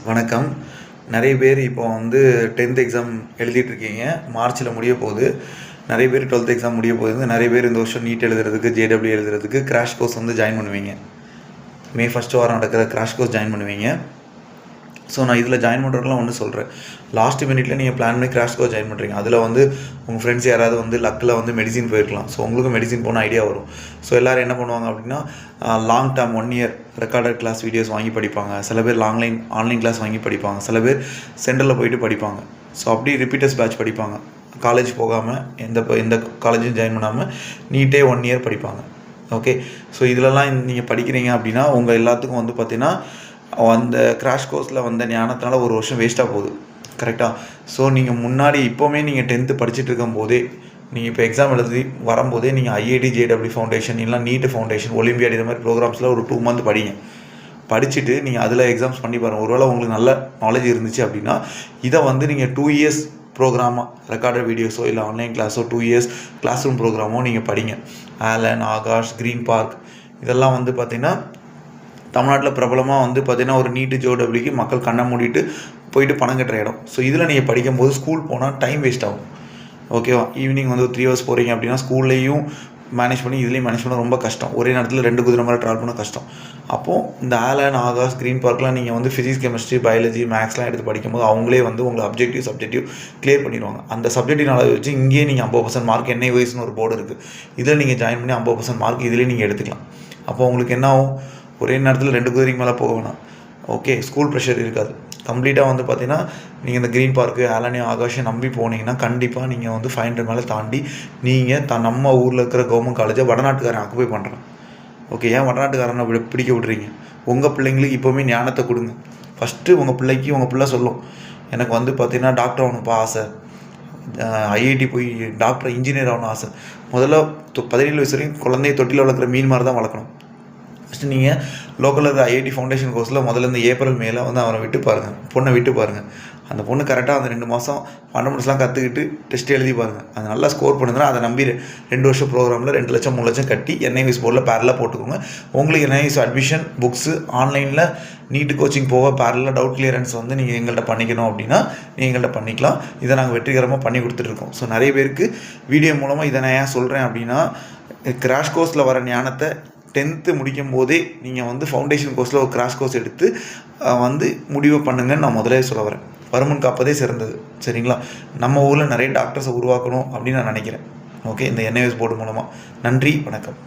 வணக்கம். நிறைய பேர் இப்போ வந்து 10th எக்ஸாம் எழுதிட்டுருக்கீங்க. மார்ச்சில் முடிய போகுது. நிறைய பேர் 12th எக்ஸாம் முடிய போகுது. நிறைய பேர் இந்த வருஷம் நீட் எழுதுறதுக்கு, ஜேடபிள்யூ எழுதுறதுக்கு கிராஷ் கோர்ஸ் வந்து ஜாயின் பண்ணுவீங்க. மே 1 வாரம் நடக்கிற கிராஷ் கோர்ஸ் ஜாயின் பண்ணுவீங்க. ஸோ நான் இதில் ஜாயின் பண்ணுறதுலாம் ஒன்று சொல்கிறேன். லாஸ்ட் மினிட்ல நீங்கள் பிளான் பண்ணி கிராஷ் கோர்ஸ் ஜாயின் பண்ணுறீங்க. அதில் வந்து உங்கள் ஃப்ரெண்ட்ஸ் யாராவது வந்து லக்கில் வந்து மெடிசின் போயிருக்கலாம். ஸோ உங்களுக்கு மெடிசின் போன ஐடியா வரும். ஸோ எல்லோரும் என்ன பண்ணுவாங்க அப்படின்னா, long term 1 year recorded class videos வாங்கி படிப்பாங்க. சில பேர் ஆன்லைன் கிளாஸ் வாங்கி படிப்பாங்க. சில பேர் சென்டரில் போயிட்டு படிப்பாங்க. ஸோ அப்படி ரிப்பீட்டர்ஸ் பேட்ச் படிப்பாங்க. காலேஜ் போகாமல் எந்த காலேஜும் ஜாயின் பண்ணாமல் நீட்டே 1 இயர் படிப்பாங்க. ஓகே. ஸோ இதிலலாம் நீங்கள் படிக்கிறீங்க அப்படின்னா உங்கள் எல்லாத்துக்கும் வந்து பார்த்திங்கன்னா அந்த கிராஷ் கோர்ஸில் வந்த ஞானத்தினால ஒரு வருஷம் வேஸ்ட்டாக போகுது. கரெக்டாக? ஸோ நீங்கள் முன்னாடி இப்போவுமே நீங்கள் 10th படிச்சுட்டு இருக்கும் போதே, நீங்கள் இப்போ எக்ஸாம் எழுதி வரும்போதே நீங்கள் ஐஐடி ஜேடபிள்யூ ஃபவுண்டேஷன் இல்லை நீட் ஃபவுண்டேஷன் ஒலிம்பியாட் இது மாதிரி ப்ரோக்ராம்ஸில் ஒரு 2 month படிங்க. படிச்சுட்டு நீங்கள் அதில் எக்ஸாம்ஸ் பண்ணி பாருங்கள். ஒருவேளை உங்களுக்கு நல்ல நாலேஜ் இருந்துச்சு அப்படின்னா இதை வந்து நீங்கள் 2 years ப்ரோக்ராமாக ரெக்கார்டட் வீடியோஸோ இல்லை ஆன்லைன் கிளாஸோ 2 years கிளாஸ் ரூம் ப்ரோக்ராமோ நீங்கள் படிங்க. ஆலன், ஆகாஷ், க்ரீன் பார்க் இதெல்லாம் வந்து பார்த்திங்கன்னா தமிழ்நாட்டில் பிரபலமாக வந்து பார்த்திங்கன்னா ஒரு நீட்டு ஜேடபிள்யூக்கு மக்கள் கண்ணை மூடிட்டு போயிட்டு பணம் கட்டுற இடம். ஸோ இதில் நீங்கள் படிக்கும்போது ஸ்கூல் போனால் டைம் வேஸ்ட் ஆகும். ஓகேவா? ஈவினிங் வந்து 3 hours போகிறீங்க அப்படின்னா ஸ்கூல்லையும் மேனேஜ் பண்ணி இதுலேயும் மேனேஜ் பண்ண ரொம்ப கஷ்டம். ஒரே நேரத்தில் 2 குதிரை மாதிரி ட்ராவல் பண்ண கஷ்டம். அப்போது இந்த ஆலன், ஆகாஷ், க்ரீன் பார்க்லாம் நீங்கள் வந்து ஃபிசிக்ஸ், கெமிஸ்ட்ரி, பயாலஜி, மேக்ஸ்லாம் எடுத்து படிக்கும்போது அவங்களே வந்து உங்களை சப்ஜெக்டிவ் கிளியர் பண்ணிடுவாங்க. அந்த சப்ஜெக்டிவ் நாலேஜ் வச்சு இங்கேயே நீங்கள் 50% மார்க் NIVSனு ஒரு போர்டு இருக்குது. இதில் நீங்கள் ஜாயின் பண்ணி 50% மார்க் இதிலே நீங்கள் எடுத்துக்கலாம். அப்போ உங்களுக்கு என்ன ஆகும்? ஒரே நேரத்தில் 2 குதிரைக்கு மேலே போக வேணாம். ஓகே. ஸ்கூல் ப்ரெஷர் இருக்காது. கம்ப்ளீட்டாக வந்து பார்த்திங்கன்னா நீங்கள் இந்த க்ரீன் பார்க்கு, ஆலனையும் ஆகாஷையும் நம்பி போனீங்கன்னா கண்டிப்பாக நீங்கள் வந்து 500 மேலே தாண்டி நீங்கள் நம்ம ஊரில் இருக்கிற கவர்மெண்ட் காலேஜை வடநாட்டுக்காரன் ஆக்குபை பண்ணுறான். ஓகே. ஏன் வடநாட்டுக்காரனை பிடிக்க விட்றீங்க? உங்கள் பிள்ளைங்களுக்கு இப்போவுமே ஞானத்தை கொடுங்க. ஃபஸ்ட்டு உங்கள் பிள்ளை சொல்லும், எனக்கு வந்து பார்த்திங்கன்னா டாக்டர் ஆகணும்ப்பா ஆசை, ஐஐடி போய் டாக்டர் இன்ஜினியர் ஆகணும் ஆசை. முதல்ல 17 வயசு வரைக்கும் குழந்தைய தொட்டியில் வளர்க்குற மீன் மாதிரி தான் வளர்க்கணும். ஃபஸ்ட்டு நீங்கள் லோக்கலில் இருக்கிற ஐஐடி ஃபவுண்டேஷன் கோர்ஸில் முதல்ல இந்த ஏப்ரல் மேலே வந்து அவனை விட்டு பாருங்கள், பொண்ணை விட்டு பாருங்கள். அந்த பொண்ணு கரெக்டாக அந்த 2 மாதம் ஃபண்டமெண்டல்ஸ்லாம் கற்றுக்கிட்டு டெஸ்ட் எழுதி பாருங்கள். அது நல்லா ஸ்கோர் பண்ணுதுன்னா அதை நம்பி 2 வருஷம் ப்ரோக்ராமில் 2 லட்சம் 3 லட்சம் கட்டி NIVS போர்டில் பேரலாக போட்டுக்கோங்க. உங்களுக்கு NIVS அட்மிஷன், புக்ஸு, ஆன்லைனில் நீட்டு கோச்சிங் போக பேரலாக டவுட் கிளியரன்ஸ் வந்து நீங்கள் எங்கள்கிட்ட பண்ணிக்கணும் அப்படின்னா நீங்கள் எங்கள்கிட்ட பண்ணிக்கலாம். இதை நாங்கள் வெற்றிகரமாக பண்ணி கொடுத்துட்ருக்கோம். ஸோ நிறைய பேருக்கு வீடியோ மூலமாக இதை நான் ஏன் சொல்கிறேன் அப்படின்னா, கிராஷ் கோர்ஸில் வர ஞானத்தை 10th முடிக்கும் போதே நீங்கள் வந்து ஃபவுண்டேஷன் கோர்ஸில் ஒரு கிராஷ் கோர்ஸ் எடுத்து வந்து முடிவு பண்ணுங்கன்னு நான் முதலே சொல்ல வரேன். வருமுன் காப்பதே சிறந்தது. சரிங்களா? நம்ம ஊரில் நிறைய டாக்டர்ஸை உருவாக்கணும் அப்படின்னு நான் நினைக்கிறேன். ஓகே. இந்த NIVS போர்டு மூலமாக. நன்றி, வணக்கம்.